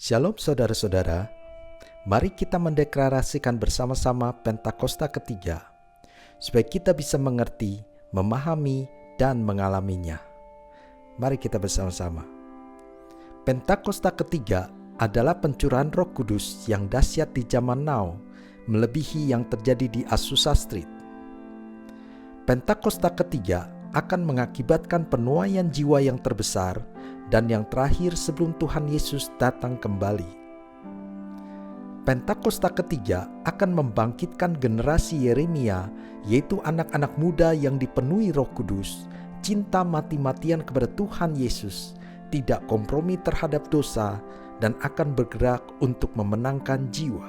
Shalom saudara-saudara, mari kita mendeklarasikan bersama-sama Pentakosta ketiga, supaya kita bisa mengerti, memahami, dan mengalaminya. Mari kita bersama-sama. Pentakosta ketiga adalah pencurahan Roh Kudus yang dahsyat di zaman now, melebihi yang terjadi di Azusa Street. Pentakosta ketiga akan mengakibatkan penuaian jiwa yang terbesar dan yang terakhir sebelum Tuhan Yesus datang kembali. Pentakosta ketiga akan membangkitkan generasi Yeremia, yaitu anak-anak muda yang dipenuhi Roh Kudus, cinta mati-matian kepada Tuhan Yesus, tidak kompromi terhadap dosa, dan akan bergerak untuk memenangkan jiwa.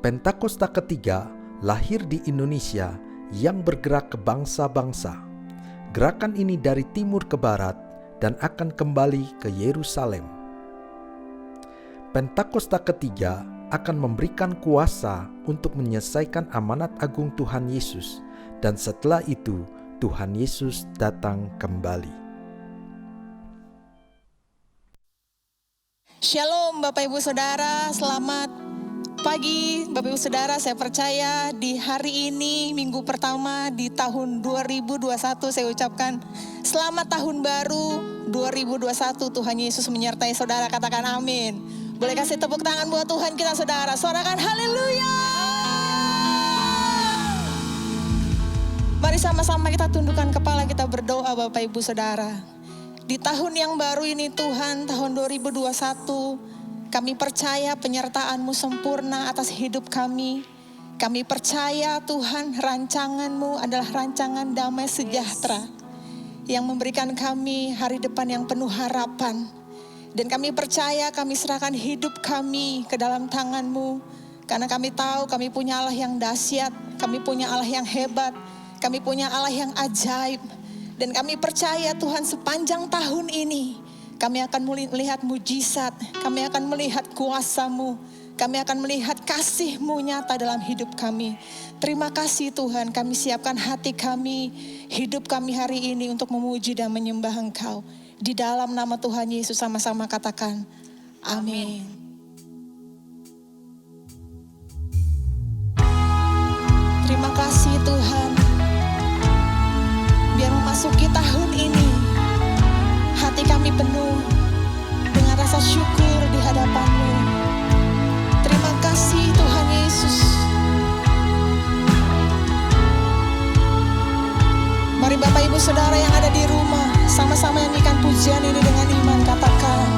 Pentakosta ketiga lahir di Indonesia yang bergerak ke bangsa-bangsa. Gerakan ini dari timur ke barat dan akan kembali ke Yerusalem. Pentakosta ketiga akan memberikan kuasa untuk menyelesaikan amanat agung Tuhan Yesus, dan setelah itu Tuhan Yesus datang kembali. Shalom Bapak Ibu Saudara, selamat pagi Bapak Ibu Saudara. Saya percaya di hari ini, minggu pertama di tahun 2021, saya ucapkan selamat tahun baru 2021. Tuhan Yesus menyertai saudara, katakan amin. Boleh kasih tepuk tangan buat Tuhan kita saudara, sorakan haleluya. Mari sama-sama kita tundukkan kepala, kita berdoa Bapak Ibu Saudara. Di tahun yang baru ini Tuhan, tahun 2021, kami percaya penyertaan-Mu sempurna atas hidup kami. Kami percaya Tuhan, rancangan-Mu adalah rancangan damai sejahtera yang memberikan kami hari depan yang penuh harapan. Dan kami percaya, kami serahkan hidup kami ke dalam tangan-Mu. Karena kami tahu kami punya Allah yang dahsyat, kami punya Allah yang hebat, kami punya Allah yang ajaib. Dan kami percaya Tuhan, sepanjang tahun ini kami akan melihat mujizat, kami akan melihat kuasa-Mu, kami akan melihat kasih-Mu nyata dalam hidup kami. Terima kasih Tuhan, kami siapkan hati kami, hidup kami hari ini untuk memuji dan menyembah Engkau. Di dalam nama Tuhan Yesus sama-sama katakan, amin. Terima kasih Tuhan, biar memasuki tahun ini, hati kami penuh dengan rasa syukur di hadapan-Mu. Terima kasih Tuhan Yesus. Mari Bapak Ibu Saudara yang ada di rumah, sama-sama nyanyikan pujian ini dengan iman, katakan.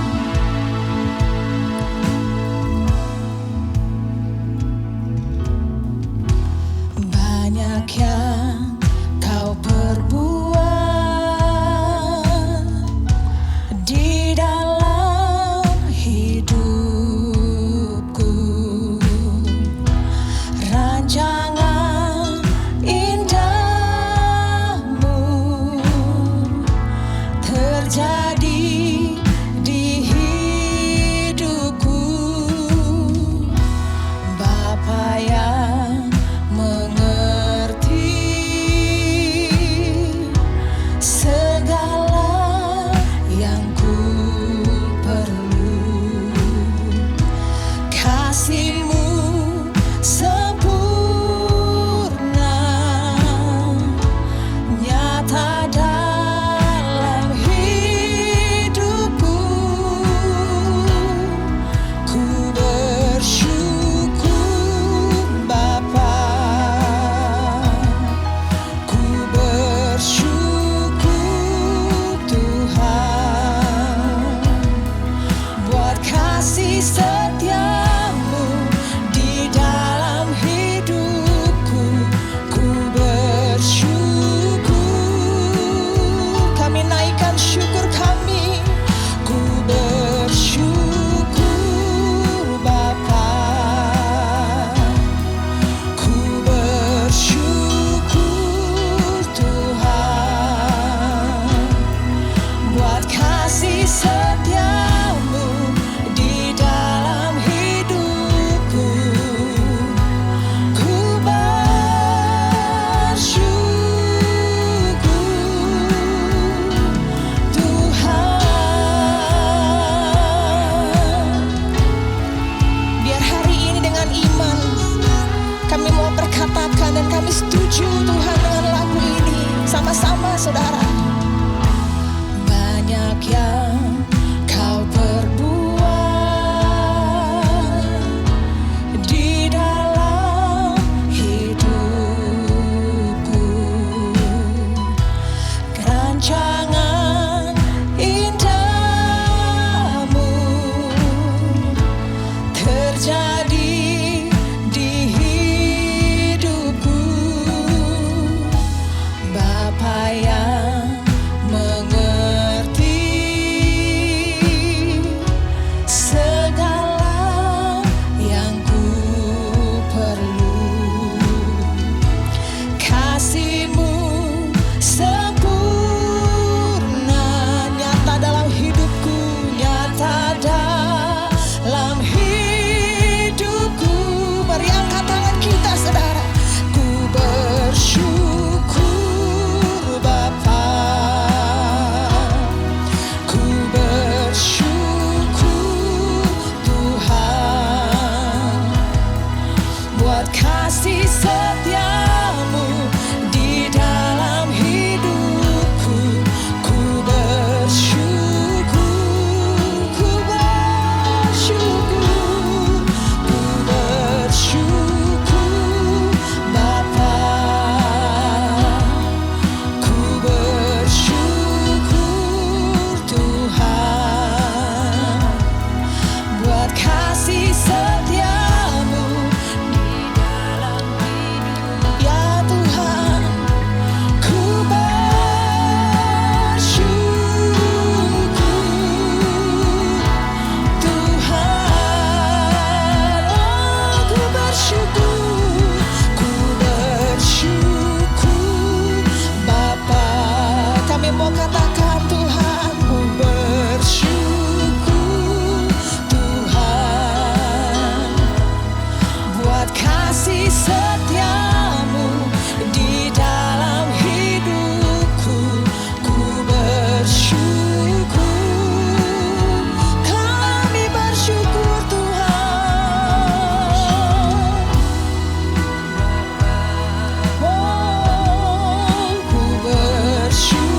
Banyak yang Kau perbuat di dalam hidupku, rancangan indahmu terjadi Kami mau katakan Tuhan, ku bersyukur Tuhan buat kasih setiamu di dalam hidupku. Ku bersyukur, kami bersyukur Tuhan. Oh, ku bersyukur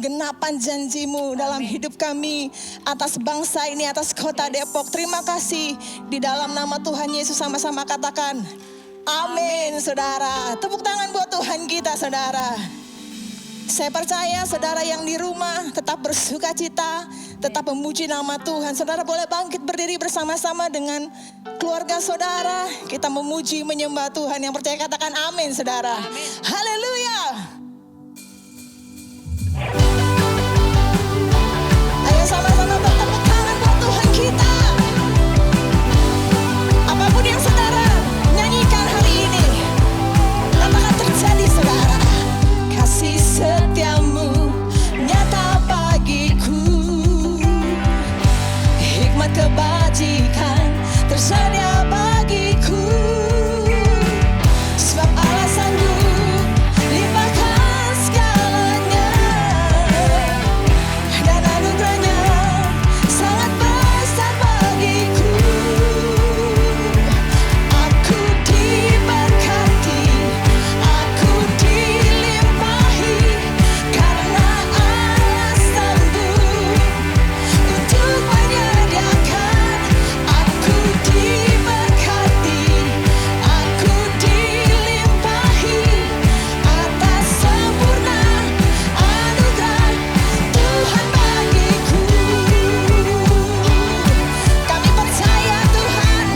penggenapan janji-Mu dalam hidup kami, atas bangsa ini, atas kota Depok. Terima kasih. Di dalam nama Tuhan Yesus sama-sama katakan, amin, saudara. Tepuk tangan buat Tuhan kita, saudara. Saya percaya saudara yang di rumah tetap bersuka cita, tetap memuji nama Tuhan. Saudara boleh bangkit berdiri bersama-sama dengan keluarga saudara. Kita memuji, menyembah Tuhan. Yang percaya katakan amin, saudara. Haleluya. Ayo sama-sama bertepuk tangan buat Tuhan kita. Apapun yang saudara nyanyikan hari ini, katakan terjadi, saudara. Kasih setiamu nyata bagiku, hikmat kebajikan tersedia bagiku. Sebab Allah sanggup limpahkan segalanya, dan anugerahnya sangat besar bagiku. Aku diberkati, aku dilimpahi, karena Allah sanggup untuk menyediakan. Aku diberkati, aku dilimpahi, atas sempurna anugerah Tuhan bagiku. Kami percaya Tuhan,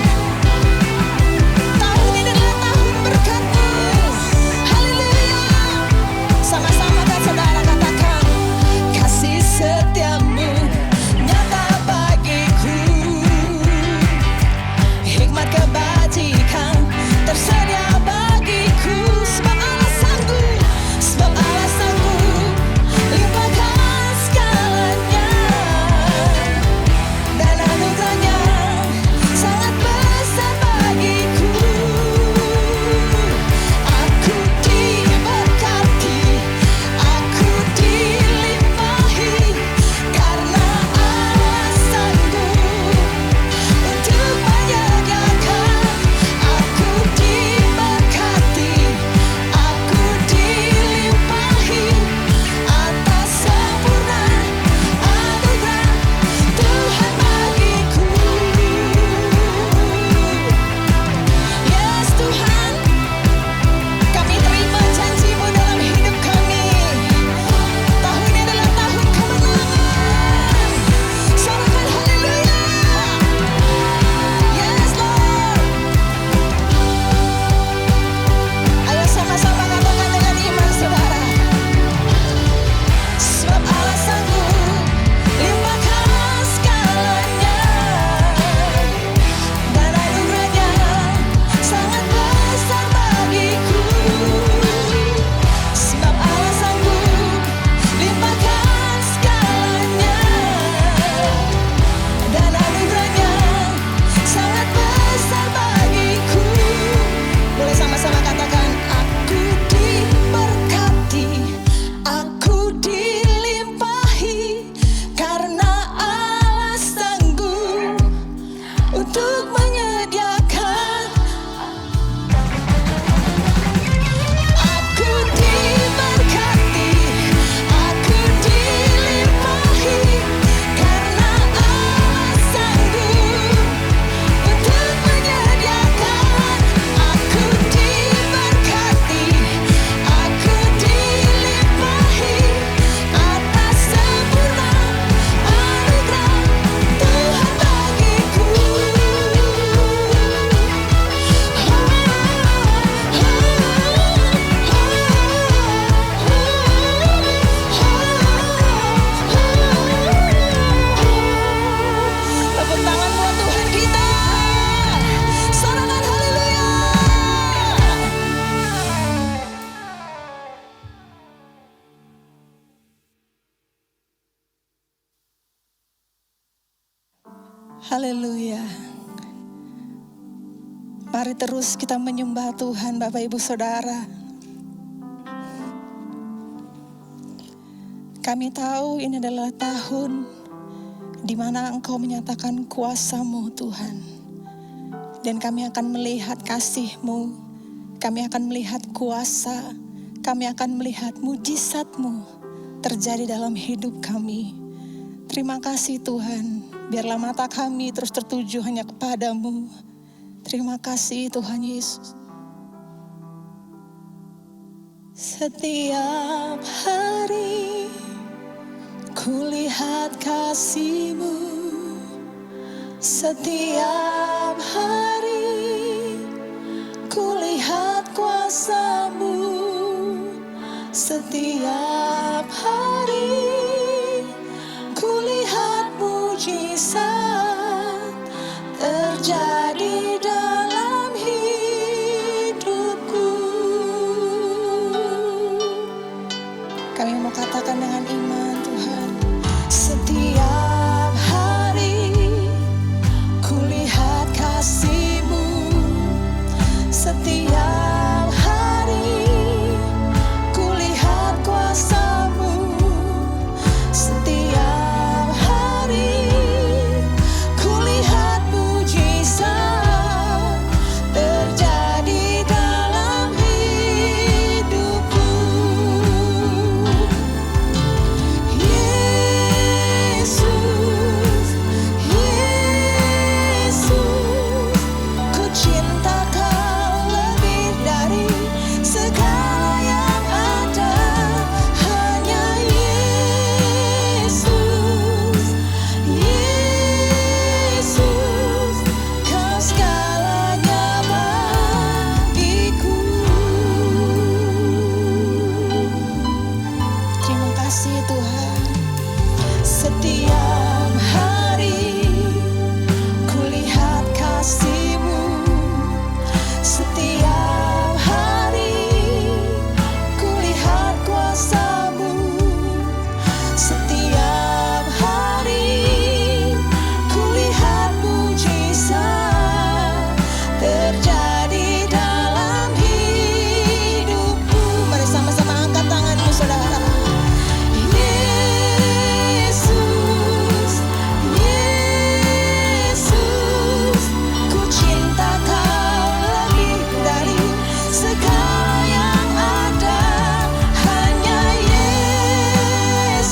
tahun ini adalah tahun berkat-Mu. Haleluya. Sama-sama kan saudara katakan, kasih setiamu nyata bagiku, hikmat kebajikan tersedia bagiku. Sebab Allah sanggup, sebab Allah sanggup limpahkan segalanya, dan anugerahnya sangat besar bagiku. Aku diberkati, aku dilimpahi, karena Allah sanggup untuk menyediakan. Aku diberkati, aku dilimpahi, atas sempurna anugerah Tuhan bagiku. Yes Tuhan, kami terima janji-Mu dalam hidup kami. Tahun ini adalah tahun kemenangan. Sorakan haleluya. Yes Lord. Ayo sama-sama katakan dengan iman, saudara. Sebab Allah sanggup limpahkan segalanya, dan anugerahnya sangat besar bagiku. Sebab Allah sanggup limpahkan segalanya, dan anugerahnya sangat besar bagiku. Boleh sama-sama katakan, aku diberkati, aku dilimpahi, karena Allah sanggup untuk menyediakan. Aku diberkati, aku dilimpahi, karena Allah sanggup untuk menyediakan. Aku diberkati, aku dilimpahi, atas sempurna anugerah Tuhan bagiku. Tepuk tangan buat Tuhan kita. Sorakan haleluya. Haleluya. Mari terus kita menyembah Tuhan, Bapak Ibu Saudara. Kami tahu ini adalah tahun di mana Engkau menyatakan kuasa-Mu, Tuhan. Dan kami akan melihat kasih-Mu, kami akan melihat kuasa, kami akan melihat mujizat-Mu terjadi dalam hidup kami. Terima kasih Tuhan, biarlah mata kami terus tertuju hanya kepadamu. Terima kasih Tuhan Yesus. Setiap hari kulihat kasih-Mu, setiap hari kulihat kuasa-Mu, setiap hari kulihat mujizat terjadi dalam hidupku. Kami mau katakan dengan iman Tuhan, setiap hari kulihat kasih-Mu, setiap hari kulihat kuasa-Mu, setiap hari kulihat mujizat terjadi dalam hidupku. Yesus, Yesus, ku cinta Kau lebih dari segala yang ada. Hanya Yesus, Yesus, Kau segalanya bagiku. Terima kasih Tuhan. Setiap hari kulihat kasih-Mu, setiap hari kulihat kuasa-Mu, setiap hari kulihat mujizat terjadi dalam hidupku. Mari sama-sama angkat tanganmu saudara. Yesus, Yesus, ku cinta Kau lebih dari segala yang ada. Hanya Yesus,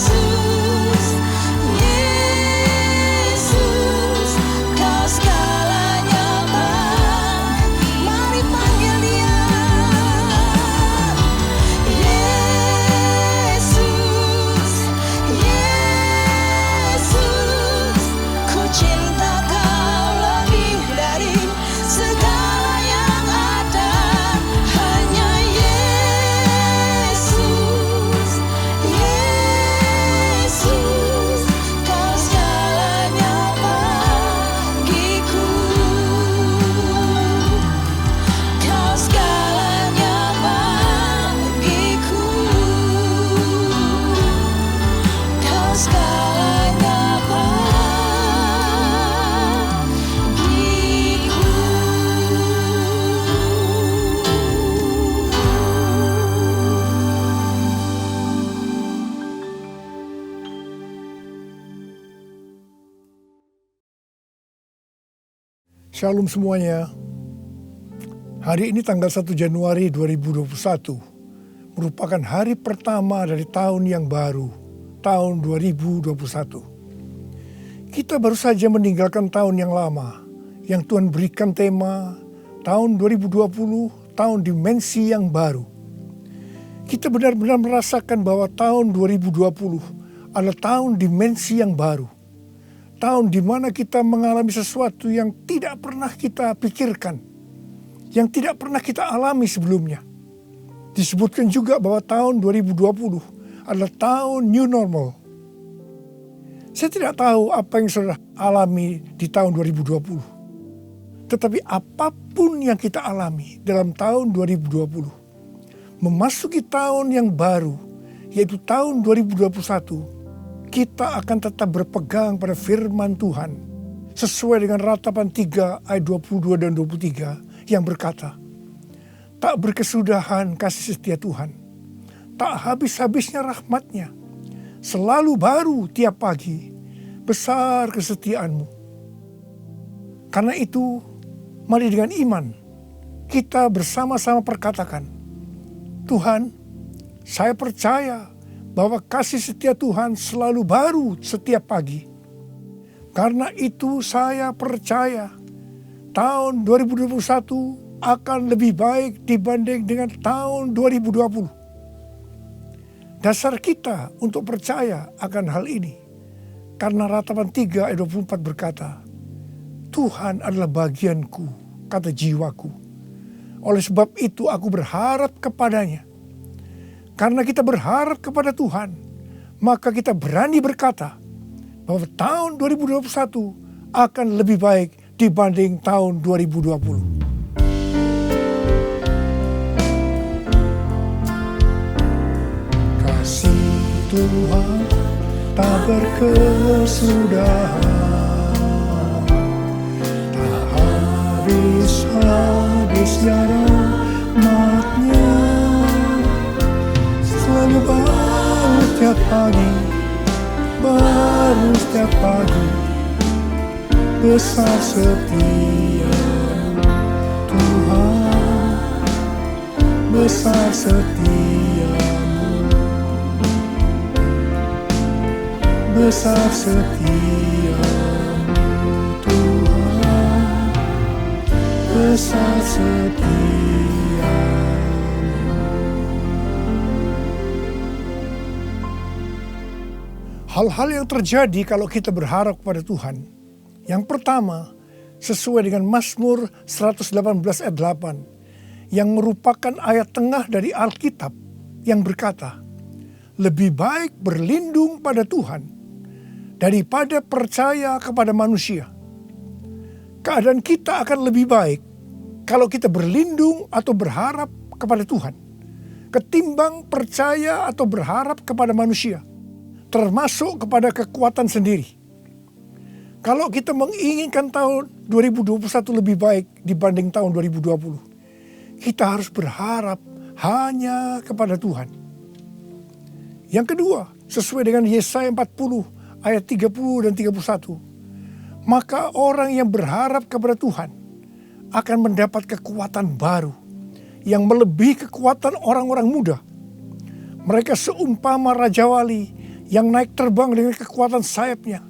Yesus, Kau segalanya bagi. Mari panggil Dia. Yesus, Yesus, ku cinta Kau lebih dari segala yang ada. Hanya Yesus, Yesus, Kau segalanya bagiku. Kau segalanya bagiku. Kau segalanya Shalom semuanya. Hari ini tanggal 1 Januari 2021 merupakan hari pertama dari tahun yang baru, tahun 2021. Kita baru saja meninggalkan tahun yang lama, yang Tuhan berikan tema tahun 2020, tahun dimensi yang baru. Kita benar-benar merasakan bahwa tahun 2020 adalah tahun dimensi yang baru. Tahun di mana kita mengalami sesuatu yang tidak pernah kita pikirkan, yang tidak pernah kita alami sebelumnya. Disebutkan juga bahwa tahun 2020 adalah tahun new normal. Saya tidak tahu apa yang saudara alami di tahun 2020. Tetapi apapun yang kita alami dalam tahun 2020, memasuki tahun yang baru, yaitu tahun 2021, kita akan tetap berpegang pada firman Tuhan sesuai dengan Ratapan 3 ayat 22 dan 23 yang berkata, tak berkesudahan kasih setia Tuhan, tak habis-habisnya rahmat-Nya, selalu baru tiap pagi, besar kesetiaan-Mu. Karena itu, mari dengan iman kita bersama-sama perkatakan, Tuhan, saya percaya bahwa kasih setia Tuhan selalu baru setiap pagi. Karena itu saya percaya tahun 2021 akan lebih baik dibanding dengan tahun 2020. Dasar kita untuk percaya akan hal ini, karena Ratapan 3 ayat 24 berkata, Tuhan adalah bagianku, kata jiwaku. Oleh sebab itu aku berharap kepadanya. Karena kita berharap kepada Tuhan, maka kita berani berkata bahwa tahun 2021 akan lebih baik dibanding tahun 2020. Kasih Tuhan tak berkesudahan, tak habis-habisnya rahmat-Nya, selalu baru setiap pagi, baru setiap pagi. Besar setia-Mu Tuhan, besar setia-Mu, besar setia-Mu Tuhan, besar setia-Mu. Hal-hal yang terjadi kalau kita berharap kepada Tuhan. Yang pertama, sesuai dengan Mazmur 118 ayat 8, yang merupakan ayat tengah dari Alkitab yang berkata, lebih baik berlindung pada Tuhan daripada percaya kepada manusia. Keadaan kita akan lebih baik kalau kita berlindung atau berharap kepada Tuhan, ketimbang percaya atau berharap kepada manusia, termasuk kepada kekuatan sendiri. Kalau kita menginginkan tahun 2021 lebih baik dibanding tahun 2020, kita harus berharap hanya kepada Tuhan. Yang kedua, sesuai dengan Yesaya 40 ayat 30 dan 31, maka orang yang berharap kepada Tuhan akan mendapat kekuatan baru yang melebihi kekuatan orang-orang muda. Mereka seumpama Raja Wali yang naik terbang dengan kekuatan sayapnya.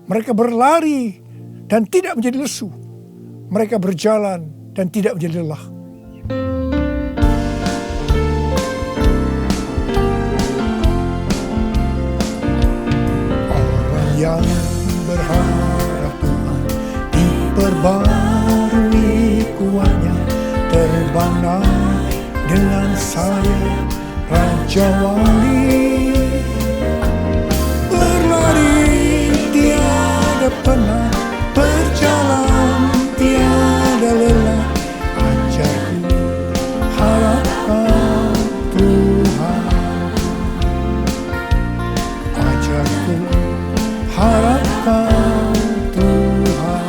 Mereka berlari dan tidak menjadi lesu. Mereka berjalan dan tidak menjadi lelah. Orang yang berharap Tuhan diperbarui kuatnya, terbang naik dengan sayap Raja Wali. Tiada pernah berjalan, tiada lelah. Ajarku harapkan Tuhan, ajarku harapkan Tuhan,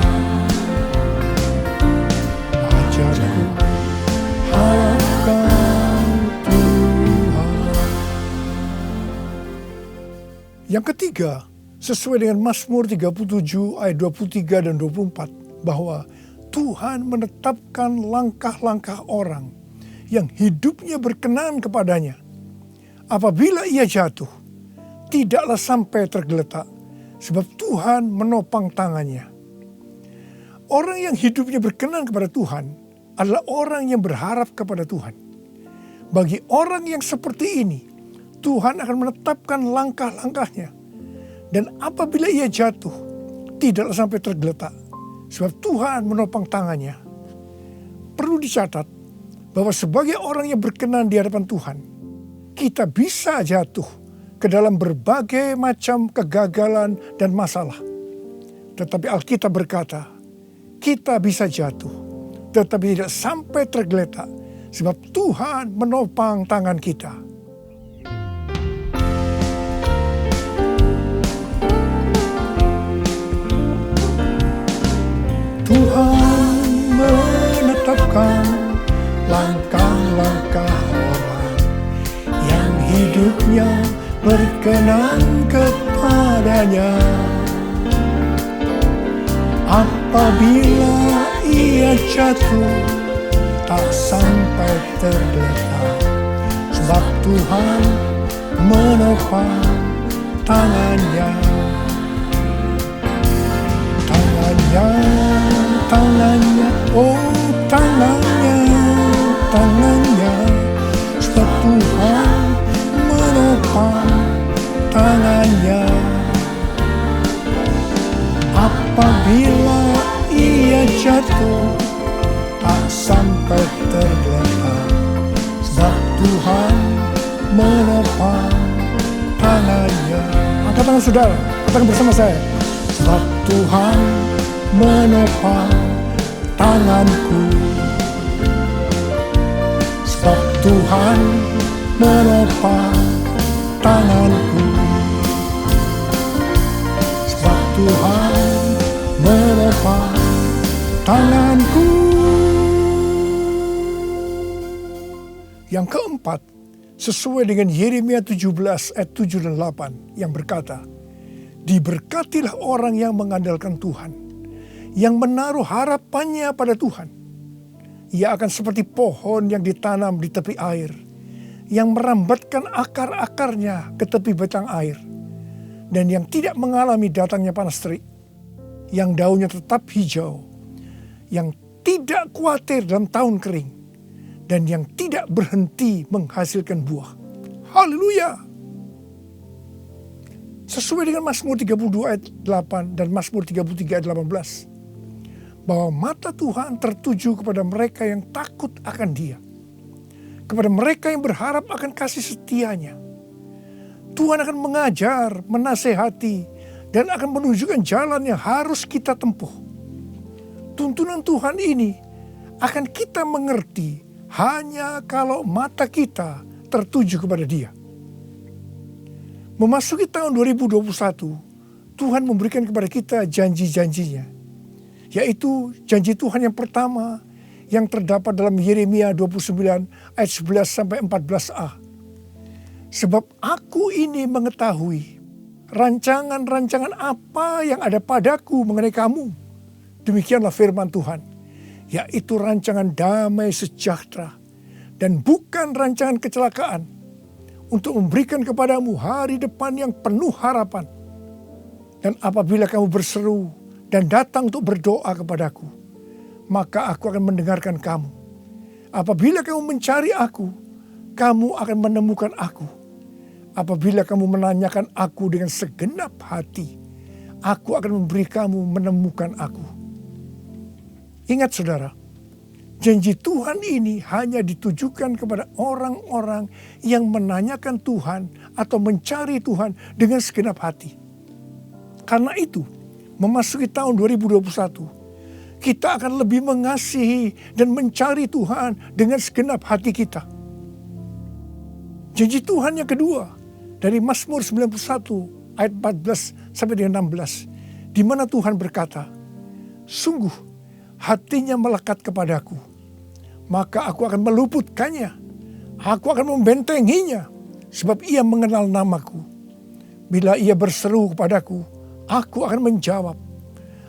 ajarku harapkan Tuhan. Yang ketiga, sesuai dengan Mazmur 37 ayat 23 dan 24, bahwa Tuhan menetapkan langkah-langkah orang yang hidupnya berkenan kepadanya. Apabila ia jatuh, tidaklah sampai tergeletak, sebab Tuhan menopang tangannya. Orang yang hidupnya berkenan kepada Tuhan adalah orang yang berharap kepada Tuhan. Bagi orang yang seperti ini, Tuhan akan menetapkan langkah-langkahnya. Dan apabila ia jatuh, tidaklah sampai tergeletak, sebab Tuhan menopang tangannya. Perlu dicatat bahwa sebagai orang yang berkenan di hadapan Tuhan, kita bisa jatuh ke dalam berbagai macam kegagalan dan masalah. Tetapi Alkitab berkata, kita bisa jatuh, tetapi tidak sampai tergeletak, sebab Tuhan menopang tangan kita. Tuhan menetapkan langkah-langkah orang yang hidupnya berkenan kepadanya. Apabila ia jatuh, tak sampai tergeletak, sebab Tuhan menopang tangannya. Tangannya, tangannya, oh tangannya, tangannya. Sebab Tuhan menopang tangannya. Apabila ia jatuh, tak sampai tergeletak. Sebab Tuhan menopang tangannya. Angkat tangan saudara, katakan bersama saya. Sebab Tuhan menopang tanganku. Sebab Tuhan menopang tanganku. Sebab Tuhan menopang tanganku. Yang keempat, sesuai dengan Yeremia 17 ayat 7 dan 8 yang berkata, diberkatilah orang yang mengandalkan Tuhan, yang menaruh harapannya pada Tuhan. Ia akan seperti pohon yang ditanam di tepi air, yang merambatkan akar-akarnya ke tepi batang air, dan yang tidak mengalami datangnya panas terik, yang daunnya tetap hijau, yang tidak khawatir dalam tahun kering, dan yang tidak berhenti menghasilkan buah. Haleluya! Sesuai dengan Mazmur 32 ayat 8 dan Mazmur 33 ayat 18. Bahwa mata Tuhan tertuju kepada mereka yang takut akan Dia. Kepada mereka yang berharap akan kasih setianya. Tuhan akan mengajar, menasehati, dan akan menunjukkan jalan yang harus kita tempuh. Tuntunan Tuhan ini akan kita mengerti hanya kalau mata kita tertuju kepada Dia. Memasuki tahun 2021, Tuhan memberikan kepada kita janji-janjinya. Yaitu janji Tuhan yang pertama yang terdapat dalam Yeremia 29 ayat 11 sampai 14a. Sebab aku ini mengetahui rancangan-rancangan apa yang ada padaku mengenai kamu. Demikianlah firman Tuhan. Yaitu rancangan damai sejahtera dan bukan rancangan kecelakaan, untuk memberikan kepadamu hari depan yang penuh harapan. Dan apabila kamu berseru dan datang untuk berdoa kepadaku, maka aku akan mendengarkan kamu. Apabila kamu mencari aku, kamu akan menemukan aku. Apabila kamu menanyakan aku dengan segenap hati, aku akan memberi kamu menemukan aku. Ingat saudara, janji Tuhan ini hanya ditujukan kepada orang-orang yang menanyakan Tuhan atau mencari Tuhan dengan segenap hati. Karena itu, memasuki tahun 2021, kita akan lebih mengasihi dan mencari Tuhan dengan segenap hati kita. Janji Tuhan yang kedua dari Mazmur 91 ayat 14 sampai dengan 16, di mana Tuhan berkata, sungguh hatinya melekat kepadaku, maka aku akan meluputkannya, aku akan membentenginya, sebab ia mengenal namaku. Bila ia berseru kepadaku, aku akan menjawab.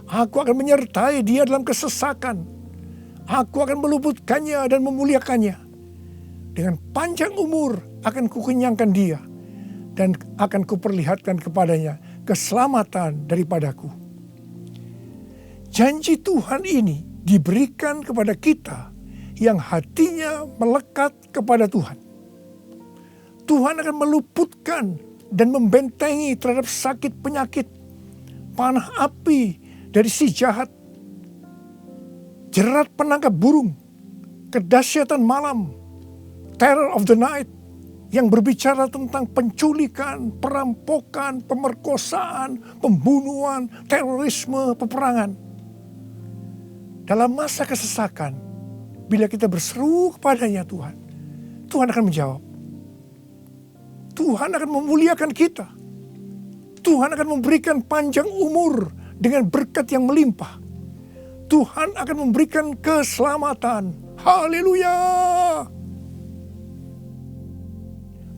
Aku akan menyertai dia dalam kesesakan. Aku akan meluputkannya dan memuliakannya. Dengan panjang umur akan kukenyangkan dia, dan akan kuperlihatkan kepadanya keselamatan daripadaku. Janji Tuhan ini diberikan kepada kita yang hatinya melekat kepada Tuhan. Tuhan akan meluputkan dan membentengi terhadap sakit penyakit, panah api dari si jahat, jerat penangkap burung, kedahsyatan malam, terror of the night, yang berbicara tentang penculikan, perampokan, pemerkosaan, pembunuhan, terorisme, peperangan. Dalam masa kesesakan, bila kita berseru kepadanya Tuhan, Tuhan akan menjawab. Tuhan akan memuliakan kita. Tuhan akan memberikan panjang umur dengan berkat yang melimpah. Tuhan akan memberikan keselamatan. Haleluya!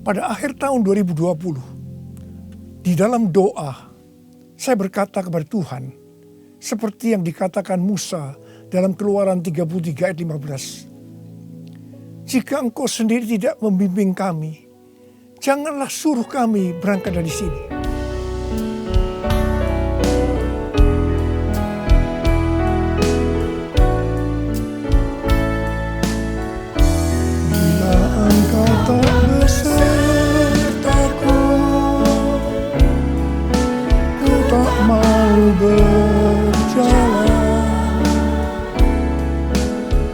Pada akhir tahun 2020, di dalam doa, saya berkata kepada Tuhan, seperti yang dikatakan Musa dalam Keluaran 33 ayat 15. Jika Engkau sendiri tidak membimbing kami, janganlah suruh kami berangkat dari sini. Bila Engkau tak besertaku, ku tak mau berjalan.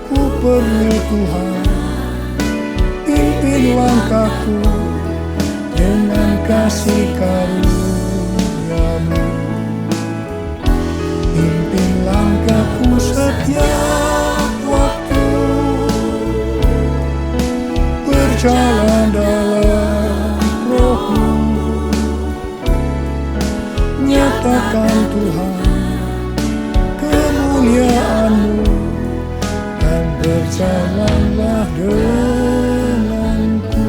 Ku perlu Tuhan, pimpin langkahku dengan kasih karunia-Mu. Pimpin langkahku setiap waktu, berjalan dalam Roh-Mu. Nyatakan Tuhan kemuliaan-Mu, dan berjalanlah denganku.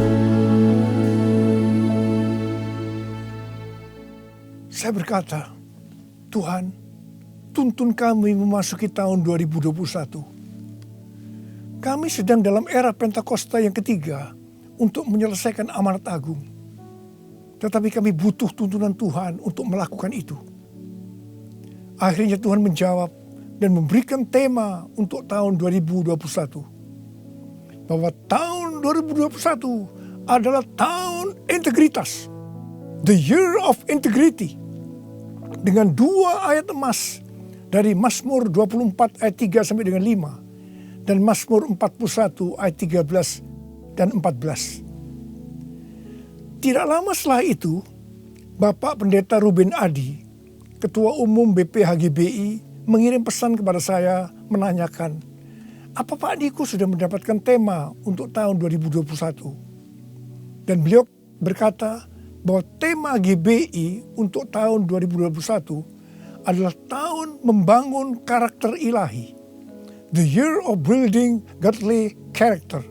Saya berkata, Tuhan, tuntun kami memasuki tahun 2021. Kami sedang dalam era Pentakosta yang ketiga untuk menyelesaikan amanat agung. Tetapi kami butuh tuntunan Tuhan untuk melakukan itu. Akhirnya Tuhan menjawab dan memberikan tema untuk tahun 2021. Bahwa tahun 2021 adalah tahun integritas. The year of integrity. Dengan 2 ayat emas dari Mazmur 24 ayat 3 sampai dengan 5. Dan Mazmur 41 ayat 13 dan 14. Tidak lama setelah itu, Bapak Pendeta Ruben Adi, Ketua Umum BPHGBI, mengirim pesan kepada saya menanyakan, apa Pak Niko sudah mendapatkan tema untuk tahun 2021? Dan beliau berkata bahwa tema GBI untuk tahun 2021 adalah tahun membangun karakter ilahi. The year of building godly character.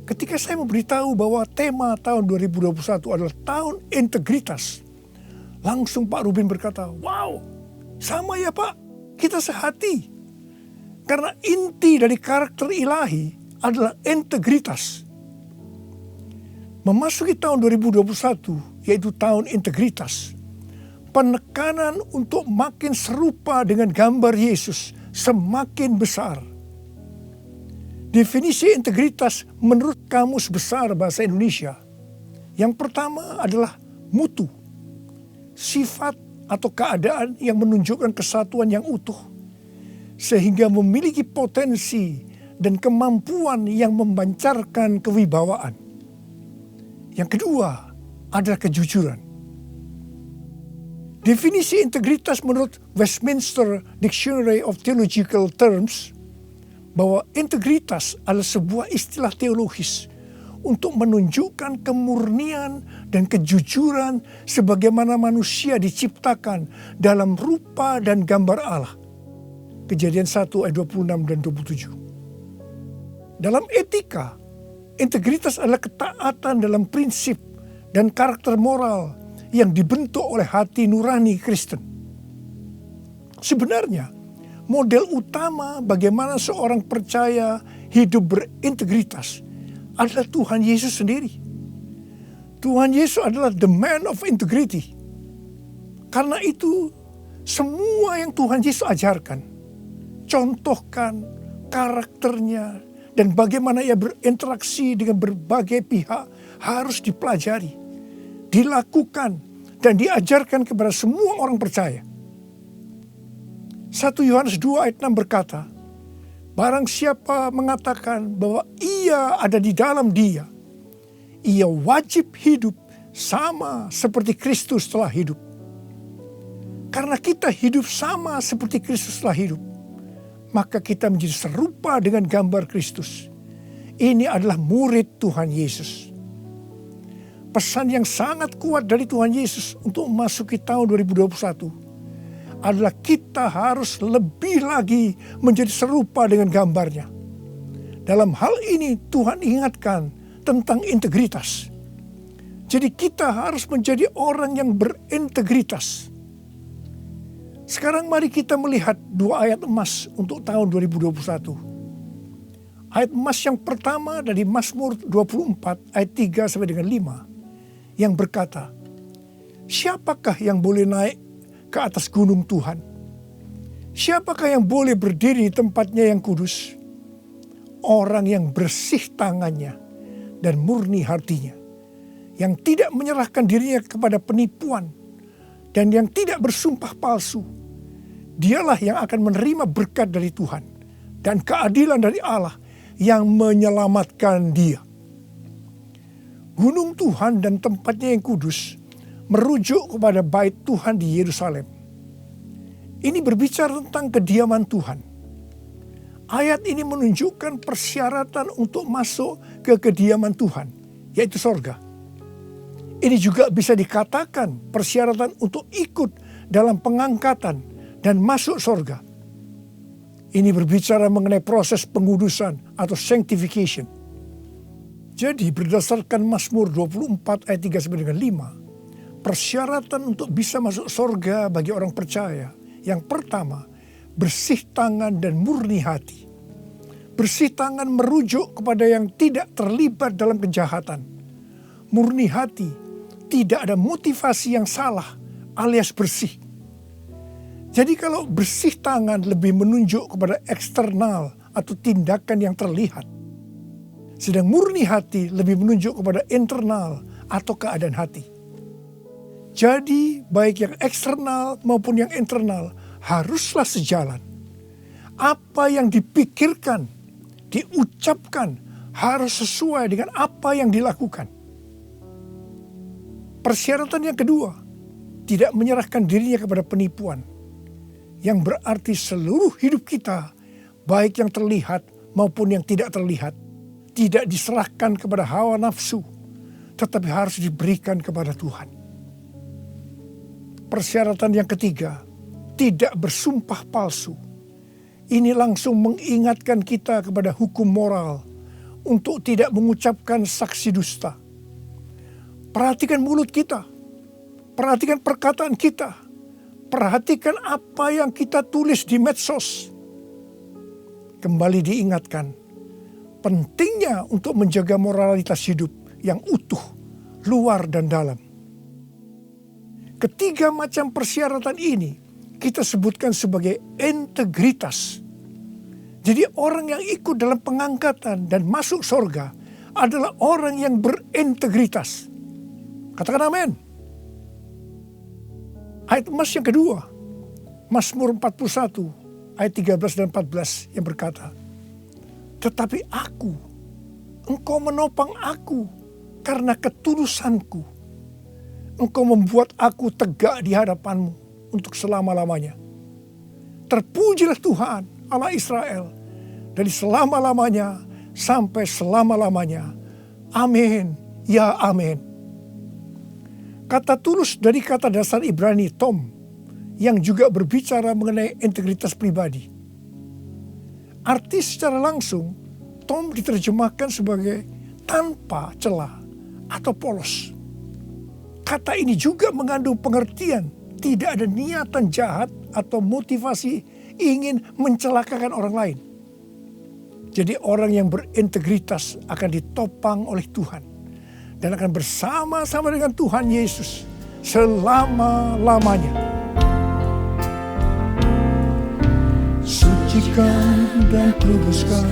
Ketika saya memberitahu bahwa tema tahun 2021 adalah tahun integritas, langsung Pak Ruben berkata, wow, sama ya Pak, kita sehati. Karena inti dari karakter ilahi adalah integritas. Memasuki tahun 2021, yaitu tahun integritas, penekanan untuk makin serupa dengan gambar Yesus semakin besar. Definisi integritas menurut Kamus Besar Bahasa Indonesia, yang pertama adalah mutu, sifat atau keadaan yang menunjukkan kesatuan yang utuh, sehingga memiliki potensi dan kemampuan yang memancarkan kewibawaan. Yang kedua adalah kejujuran. Definisi integritas menurut Westminster Dictionary of Theological Terms, bahwa integritas adalah sebuah istilah teologis untuk menunjukkan kemurnian dan kejujuran sebagaimana manusia diciptakan dalam rupa dan gambar Allah. Kejadian 1 ayat 26 dan 27. Dalam etika, integritas adalah ketaatan dalam prinsip dan karakter moral yang dibentuk oleh hati nurani Kristen. Sebenarnya, model utama bagaimana seorang percaya hidup berintegritas adalah Tuhan Yesus sendiri. Tuhan Yesus adalah the man of integrity. Karena itu, semua yang Tuhan Yesus ajarkan, contohkan karakternya, dan bagaimana ia berinteraksi dengan berbagai pihak harus dipelajari, dilakukan, dan diajarkan kepada semua orang percaya. 1 Yohanes 2 ayat 6 berkata, barang siapa mengatakan bahwa ia ada di dalam dia, ia wajib hidup sama seperti Kristus telah hidup. Karena kita hidup sama seperti Kristus telah hidup, maka kita menjadi serupa dengan gambar Kristus. Ini adalah murid Tuhan Yesus. Pesan yang sangat kuat dari Tuhan Yesus untuk memasuki tahun 2021 adalah kita harus lebih lagi menjadi serupa dengan gambarnya. Dalam hal ini Tuhan ingatkan tentang integritas. Jadi kita harus menjadi orang yang berintegritas. Sekarang mari kita melihat 2 ayat emas untuk tahun 2021. Ayat emas yang pertama dari Mazmur 24 ayat 3 sampai dengan 5 yang berkata, siapakah yang boleh naik ke atas gunung Tuhan? Siapakah yang boleh berdiri di tempatnya yang kudus? Orang yang bersih tangannya dan murni hatinya, yang tidak menyerahkan dirinya kepada penipuan dan yang tidak bersumpah palsu. Dialah yang akan menerima berkat dari Tuhan dan keadilan dari Allah yang menyelamatkan dia. Gunung Tuhan dan tempatnya yang kudus merujuk kepada bait Tuhan di Yerusalem. Ini berbicara tentang kediaman Tuhan. Ayat ini menunjukkan persyaratan untuk masuk ke kediaman Tuhan, yaitu sorga. Ini juga bisa dikatakan persyaratan untuk ikut dalam pengangkatan dan masuk sorga. Ini berbicara mengenai proses pengudusan atau sanctification. Jadi berdasarkan Mazmur 24 ayat 3 sampai dengan 5, persyaratan untuk bisa masuk sorga bagi orang percaya, yang pertama, bersih tangan dan murni hati. Bersih tangan merujuk kepada yang tidak terlibat dalam kejahatan. Murni hati, tidak ada motivasi yang salah alias bersih. Jadi kalau bersih tangan lebih menunjuk kepada eksternal atau tindakan yang terlihat. Sedang murni hati lebih menunjuk kepada internal atau keadaan hati. Jadi baik yang eksternal maupun yang internal haruslah sejalan. Apa yang dipikirkan, diucapkan harus sesuai dengan apa yang dilakukan. Persyaratan yang kedua, tidak menyerahkan dirinya kepada penipuan. Yang berarti seluruh hidup kita, baik yang terlihat maupun yang tidak terlihat, tidak diserahkan kepada hawa nafsu, tetapi harus diberikan kepada Tuhan. Persyaratan yang ketiga, tidak bersumpah palsu. Ini langsung mengingatkan kita kepada hukum moral untuk tidak mengucapkan saksi dusta. Perhatikan mulut kita, perhatikan perkataan kita, perhatikan apa yang kita tulis di medsos. Kembali diingatkan, pentingnya untuk menjaga moralitas hidup yang utuh, luar dan dalam. Ketiga macam persyaratan ini kita sebutkan sebagai integritas. Jadi orang yang ikut dalam pengangkatan dan masuk surga adalah orang yang berintegritas. Katakan amin. Ayat emas yang kedua, Mazmur 41 ayat 13 dan 14 yang berkata, tetapi aku, engkau menopang aku karena ketulusanku. Engkau membuat aku tegak di hadapanmu untuk selama-lamanya. Terpujilah Tuhan Allah Israel dari selama-lamanya sampai selama-lamanya. Amin, ya amin. Kata tulus dari kata dasar Ibrani tom yang juga berbicara mengenai integritas pribadi. Arti secara langsung, tom diterjemahkan sebagai tanpa celah atau polos. Kata ini juga mengandung pengertian tidak ada niatan jahat atau motivasi ingin mencelakakan orang lain. Jadi orang yang berintegritas akan ditopang oleh Tuhan dan akan bersama-sama dengan Tuhan Yesus selama-lamanya. Sucikan dan kuduskan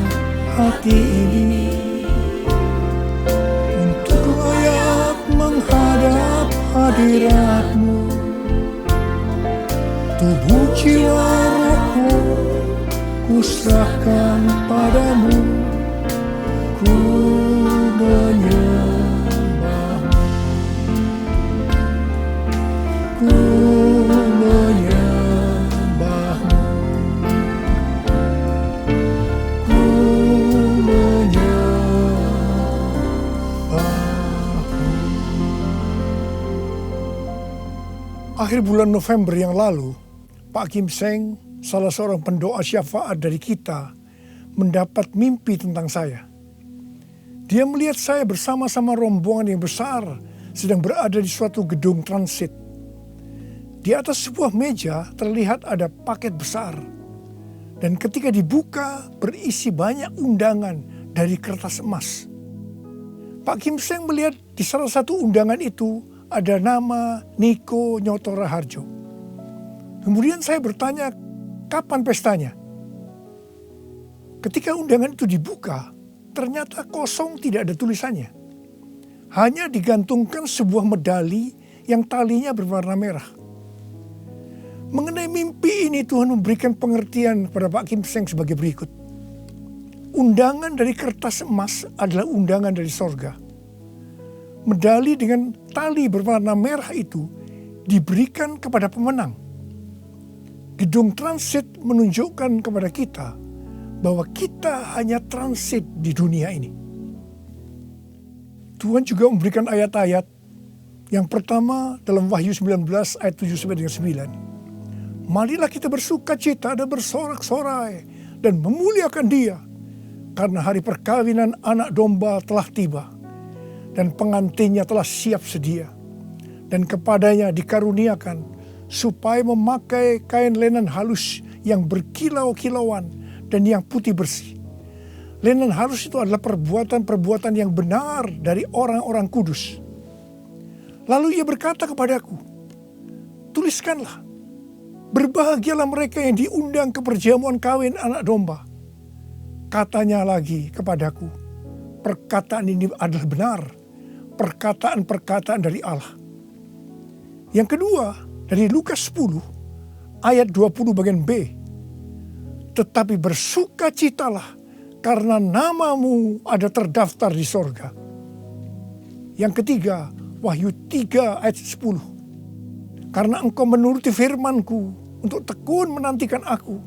hati ini untuk layak menghadap hadirat-Mu. Tubuh jiwa rohku ku serahkan padamu, ku menyembah-Mu, ku menyembah-Mu, ku menyembah-Mu. Akhir bulan November yang lalu, Pak Kim Seng, salah seorang pendoa syafaat dari kita, mendapat mimpi tentang saya. Dia melihat saya bersama-sama rombongan yang besar sedang berada di suatu gedung transit. Di atas sebuah meja terlihat ada paket besar. Dan ketika dibuka berisi banyak undangan dari kertas emas. Pak Kim Seng melihat di salah satu undangan itu ada nama Niko Nyoto Raharjo. Kemudian saya bertanya, kapan pestanya? Ketika undangan itu dibuka, ternyata kosong, tidak ada tulisannya. Hanya digantungkan sebuah medali yang talinya berwarna merah. Mengenai mimpi ini Tuhan memberikan pengertian kepada Pak Kim Seng sebagai berikut. Undangan dari kertas emas adalah undangan dari sorga. Medali dengan tali berwarna merah itu diberikan kepada pemenang. Gedung transit menunjukkan kepada kita bahwa kita hanya transit di dunia ini. Tuhan juga memberikan ayat-ayat. Yang pertama dalam Wahyu 19 ayat 7-9. Marilah kita bersuka cita dan bersorak-sorai dan memuliakan Dia, karena hari perkawinan anak domba telah tiba dan pengantinnya telah siap sedia, dan kepadanya dikaruniakan supaya memakai kain lenan halus yang berkilau-kilauan dan yang putih bersih. Lenan halus itu adalah perbuatan-perbuatan yang benar dari orang-orang kudus. Lalu Ia berkata kepadaku, tuliskanlah, berbahagialah mereka yang diundang ke perjamuan kawin anak domba. Katanya lagi kepadaku, perkataan ini adalah benar, perkataan-perkataan dari Allah. Yang kedua, dari Lukas 10 ayat 20 bagian B. Tetapi bersukacitalah karena namamu ada terdaftar di sorga. Yang ketiga, Wahyu 3 ayat 10. Karena engkau menuruti firman-Ku untuk tekun menantikan aku,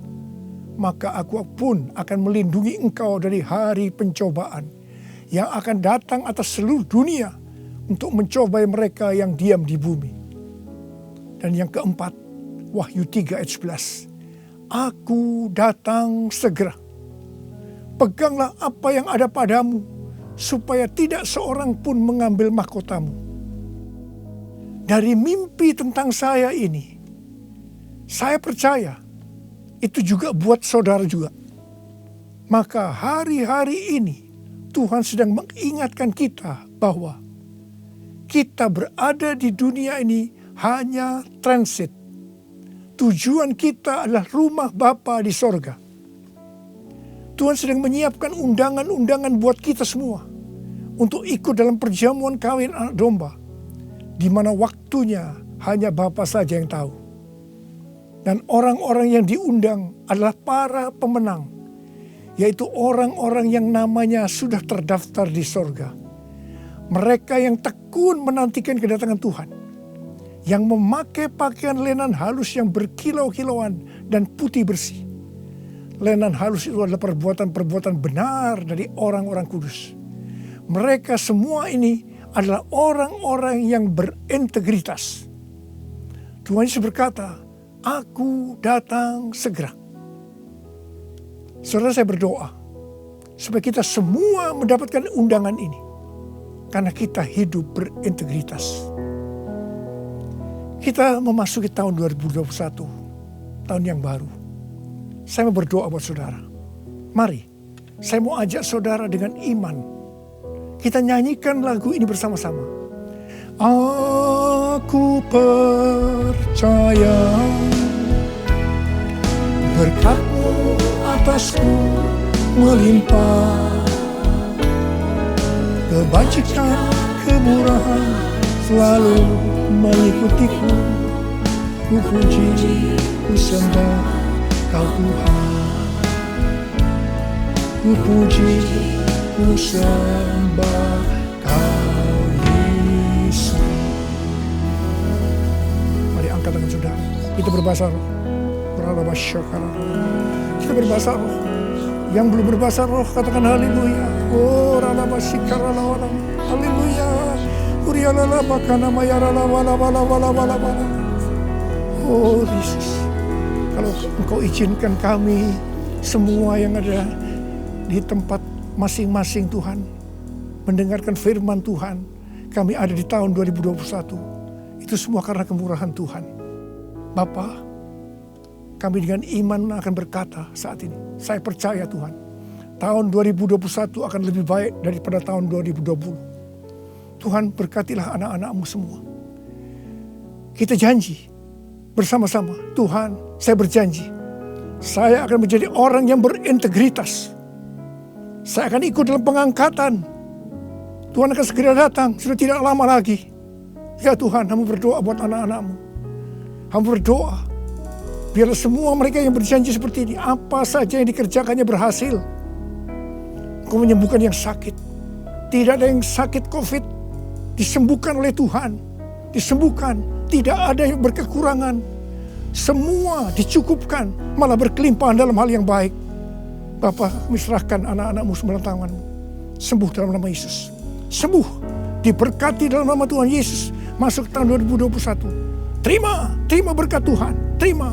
maka aku pun akan melindungi engkau dari hari pencobaan yang akan datang atas seluruh dunia untuk mencobai mereka yang diam di bumi. Dan yang keempat, Wahyu 3 ayat 11. Aku datang segera. Peganglah apa yang ada padamu, supaya tidak seorang pun mengambil mahkotamu. Dari mimpi tentang saya ini, saya percaya itu juga buat saudara juga. Maka hari-hari ini Tuhan sedang mengingatkan kita bahwa kita berada di dunia ini hanya transit. Tujuan kita adalah rumah Bapa di sorga. Tuhan sedang menyiapkan undangan-undangan buat kita semua untuk ikut dalam perjamuan kawin anak domba, di mana waktunya hanya Bapa saja yang tahu. Dan orang-orang yang diundang adalah para pemenang, yaitu orang-orang yang namanya sudah terdaftar di sorga. Mereka yang tekun menantikan kedatangan Tuhan, yang memakai pakaian lenan halus yang berkilau-kilauan dan putih bersih. Lenan halus itu adalah perbuatan-perbuatan benar dari orang-orang kudus. Mereka semua ini adalah orang-orang yang berintegritas. Tuhan Yesus berkata, aku datang segera. Saudara, saya berdoa supaya kita semua mendapatkan undangan ini, karena kita hidup berintegritas. Kita memasuki tahun 2021, tahun yang baru. Saya mau berdoa buat saudara. Mari, saya mau ajak saudara dengan iman. Kita nyanyikan lagu ini bersama-sama. Aku percaya berkat-Mu atasku melimpah, kebajikan, kemurahan selalu mengikutiku. Ku puji, ku sembah Kau Tuhan. Ku puji, ku sembah Kau Yesus. Mari angkat tangan saudara. Kita berbahasa roh. Kita berbahasa roh. Yang belum berbahasa roh katakan haleluya. Oh ralabasikaralah. Haleluya. Urialala bakana mayarala wala wala wala wala wala. Oh Yesus, kalau Engkau izinkan kami semua yang ada di tempat masing-masing Tuhan, mendengarkan firman Tuhan, kami ada di tahun 2021. Itu semua karena kemurahan Tuhan. Bapa, Kami dengan iman akan berkata saat ini, saya percaya Tuhan, tahun 2021 akan lebih baik daripada tahun 2020. Tuhan berkatilah anak-anak-Mu semua. Kita janji bersama-sama, Tuhan saya berjanji, saya akan menjadi orang yang berintegritas. Saya akan ikut dalam pengangkatan. Tuhan akan segera datang, sudah tidak lama lagi. Ya Tuhan, hamba berdoa buat anak-anak-Mu. Hamba berdoa, biarlah semua mereka yang berjanji seperti ini, apa saja yang dikerjakannya berhasil. Engkau menyembuhkan yang sakit. Tidak ada yang sakit COVID, disembuhkan oleh Tuhan. Disembuhkan, tidak ada yang berkekurangan. Semua dicukupkan, malah berkelimpahan dalam hal yang baik. Bapa, serahkan anak-anak-Mu semua dalam tangan-Mu. Sembuh dalam nama Yesus. Sembuh, diberkati dalam nama Tuhan Yesus. Masuk tahun 2021. Terima berkat Tuhan. Terima.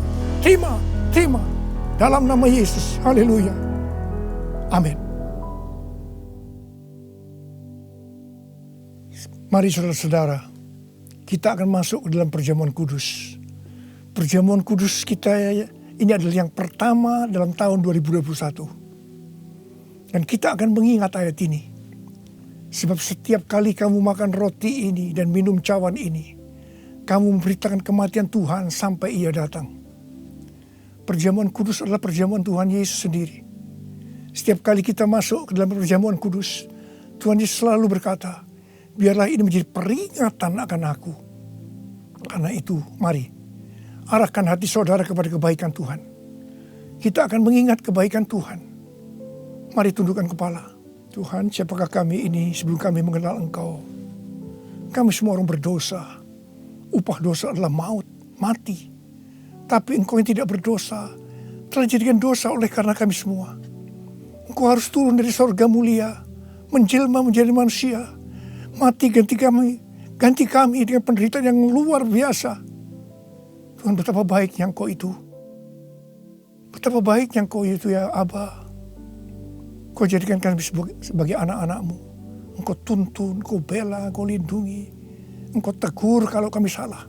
Dalam nama Yesus. Haleluya. Amin. Mari saudara-saudara, kita akan masuk ke dalam perjamuan kudus. Perjamuan kudus kita ini adalah yang pertama dalam tahun 2021. Dan kita akan mengingat ayat ini. Sebab setiap kali kamu makan roti ini dan minum cawan ini, kamu memberitakan kematian Tuhan sampai Ia datang. Perjamuan kudus adalah perjamuan Tuhan Yesus sendiri. Setiap kali kita masuk ke dalam perjamuan kudus, Tuhan Yesus selalu berkata, biarlah ini menjadi peringatan akan aku. Karena itu, mari arahkan hati saudara kepada kebaikan Tuhan. Kita akan mengingat kebaikan Tuhan. Mari tundukkan kepala. Tuhan, siapakah kami ini sebelum kami mengenal Engkau? Kami semua orang berdosa. Upah dosa adalah maut, mati. Tapi Engkau yang tidak berdosa telah dijadikan dosa oleh karena kami semua. Engkau harus turun dari sorga mulia, menjelma menjadi manusia, mati ganti kami dengan penderitaan yang luar biasa. Tuhan, betapa baiknya Engkau itu. Betapa baiknya Engkau itu ya Aba. Kau jadikan kami sebagai anak-anak-Mu. Engkau tuntun, Engkau bela, Engkau lindungi. Engkau tegur kalau kami salah.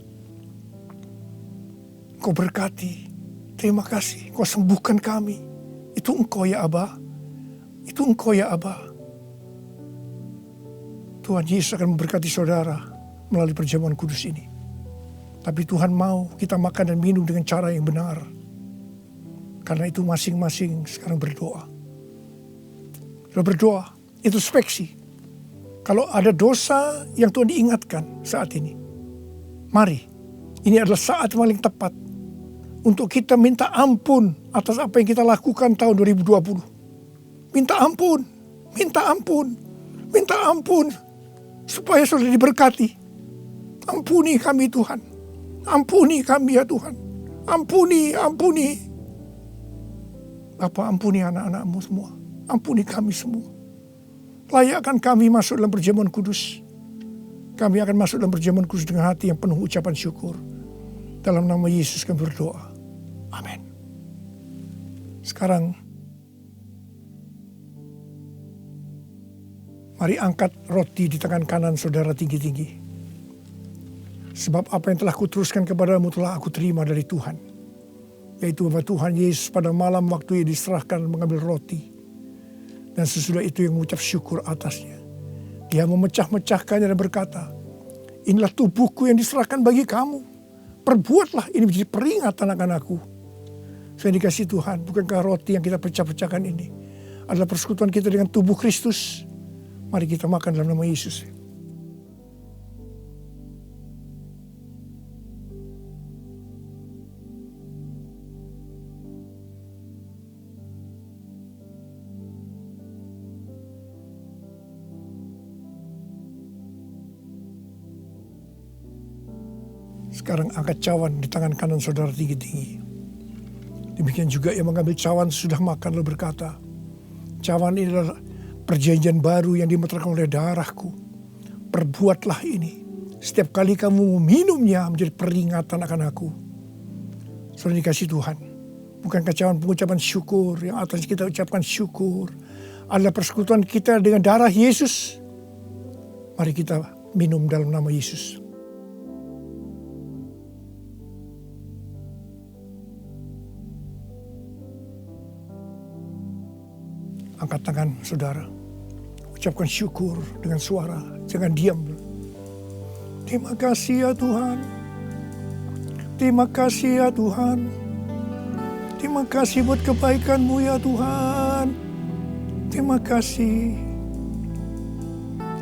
Engkau berkati. Terima kasih. Engkau sembuhkan kami. Itu Engkau ya Aba. Itu Engkau ya Aba. Tuhan Yesus akan memberkati saudara melalui perjamuan kudus ini. Tapi Tuhan mau kita makan dan minum dengan cara yang benar. Karena itu masing-masing sekarang berdoa. Berdoa, introspeksi. Kalau ada dosa yang Tuhan diingatkan saat ini, mari, ini adalah saat paling tepat untuk kita minta ampun atas apa yang kita lakukan tahun 2020. Minta ampun, supaya saudara diberkati. Ampuni kami Tuhan, ampuni kami ya Tuhan, ampuni. Bapa, ampuni anak-anak-Mu semua. Ampuni kami semua. Layakkan kami masuk dalam perjamuan kudus. Kami akan masuk dalam perjamuan kudus dengan hati yang penuh ucapan syukur. Dalam nama Yesus kami berdoa. Amin. Sekarang, mari angkat roti di tangan kanan saudara tinggi-tinggi. Sebab apa yang telah kuteruskan kepadamu telah aku terima dari Tuhan. Yaitu bahwa Tuhan Yesus pada malam waktu ia diserahkan mengambil roti. Dan sesudah itu yang mengucap syukur atasnya. Dia memecah-mecahkannya dan berkata, inilah tubuhku yang diserahkan bagi kamu. Perbuatlah ini menjadi peringatan akan aku. Saya dikasih Tuhan, bukankah roti yang kita pecah-pecahkan ini adalah persekutuan kita dengan tubuh Kristus. Mari kita makan dalam nama Yesus. Sekarang angkat cawan di tangan kanan saudara tinggi-tinggi. Demikian juga yang mengambil cawan sudah makan lalu berkata, cawan ini adalah perjanjian baru yang dimeteraikan oleh darahku. Perbuatlah ini. Setiap kali kamu meminumnya menjadi peringatan akan aku. Saudara dikasih Tuhan. Bukankah cawan pengucapan syukur yang atas kita ucapkan syukur adalah persekutuan kita dengan darah Yesus. Mari kita minum dalam nama Yesus. Angkat tangan saudara. Ucapkan syukur dengan suara. Jangan diam. Terima kasih ya Tuhan. Terima kasih ya Tuhan. Terima kasih buat kebaikan-Mu ya Tuhan. Terima kasih.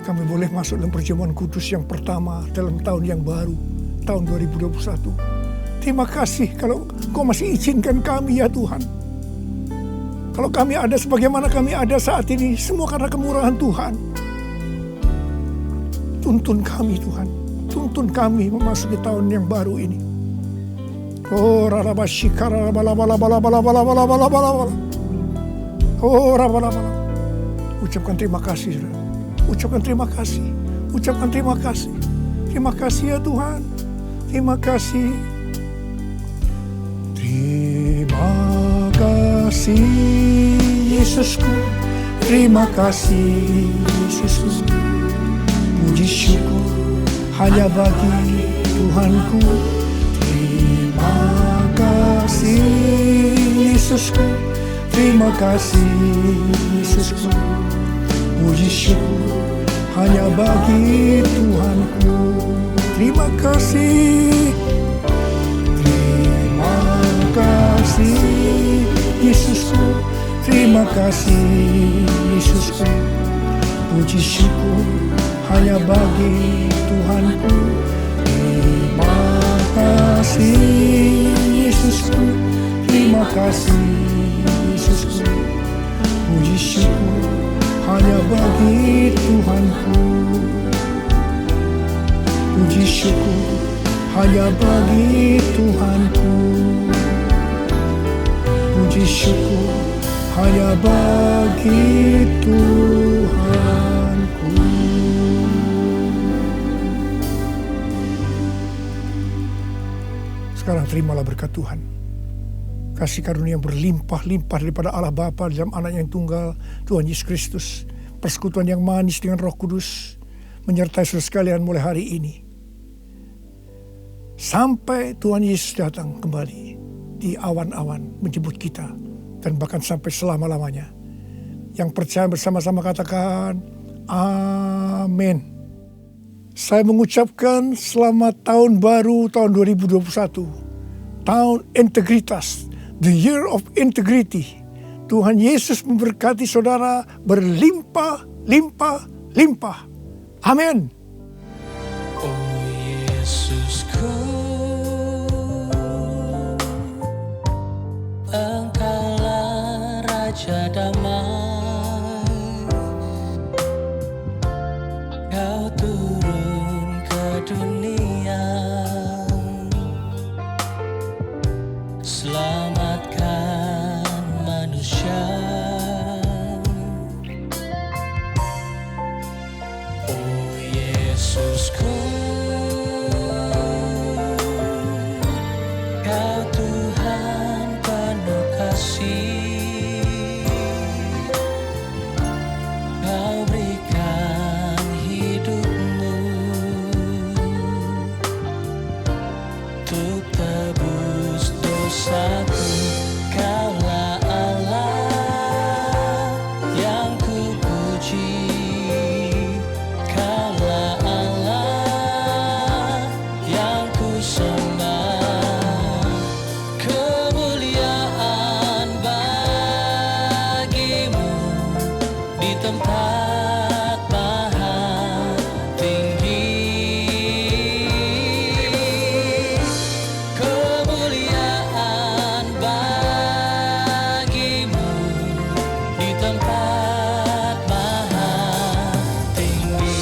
Kami boleh masuk dalam perjamuan kudus yang pertama dalam tahun yang baru. Tahun 2021. Terima kasih kalau Kau masih izinkan kami ya Tuhan. Kalau kami ada sebagaimana kami ada saat ini, semua karena kemurahan Tuhan. Tuntun kami Tuhan, tuntun kami memasuki tahun yang baru ini. Oh rarabashikara bala. Oh rabalabala. Ucapkan terima kasih, saudara. Ucapkan terima kasih. Ucapkan terima kasih. Terima kasih ya Tuhan. Terima kasih. Terima kasih Yesusku, terima kasih Yesusku. Puji syukur hanya bagi Tuhanku. Terima kasih Yesusku, terima kasih Yesusku. Puji syukur hanya bagi Tuhanku. Terima kasih. Terima kasih Yesusku, terima kasih Yesusku. Puji syukur hanya bagi Tuhanku. Terima kasih Yesusku, terima kasih Yesusku. Puji syukur hanya bagi Tuhanku. Puji syukur hanya bagi Tuhanku. Puji syukur hanya bagi Tuhanku. Sekarang terimalah berkat Tuhan. Kasih karunia yang berlimpah-limpah daripada Allah Bapa dalam anak yang tunggal, Tuhan Yesus Kristus. Persekutuan yang manis dengan Roh Kudus menyertai saudara sekalian mulai hari ini. Sampai Tuhan Yesus datang kembali di awan-awan menjemput kita. Dan bahkan sampai selama-lamanya. Yang percaya bersama-sama katakan, amin. Saya mengucapkan selamat tahun baru tahun 2021. Tahun integritas. The year of integrity. Tuhan Yesus memberkati saudara berlimpah, limpah, limpah. Amin. Oh Yesusku, Engkaulah Raja damai. Kau turun ke dunia, selamatkan manusia. Oh Yesusku, Kau Tuhan penuh kasih. Kau berikan hidupmu untuk tebus dosaku. Kaulah Allah yang ku puji. Kaulah Allah yang ku sembah. Kemuliaan bagimu di tempat maha tinggi. Kemuliaan bagimu di tempat maha tinggi.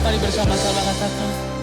Mari bersama-sama katakan,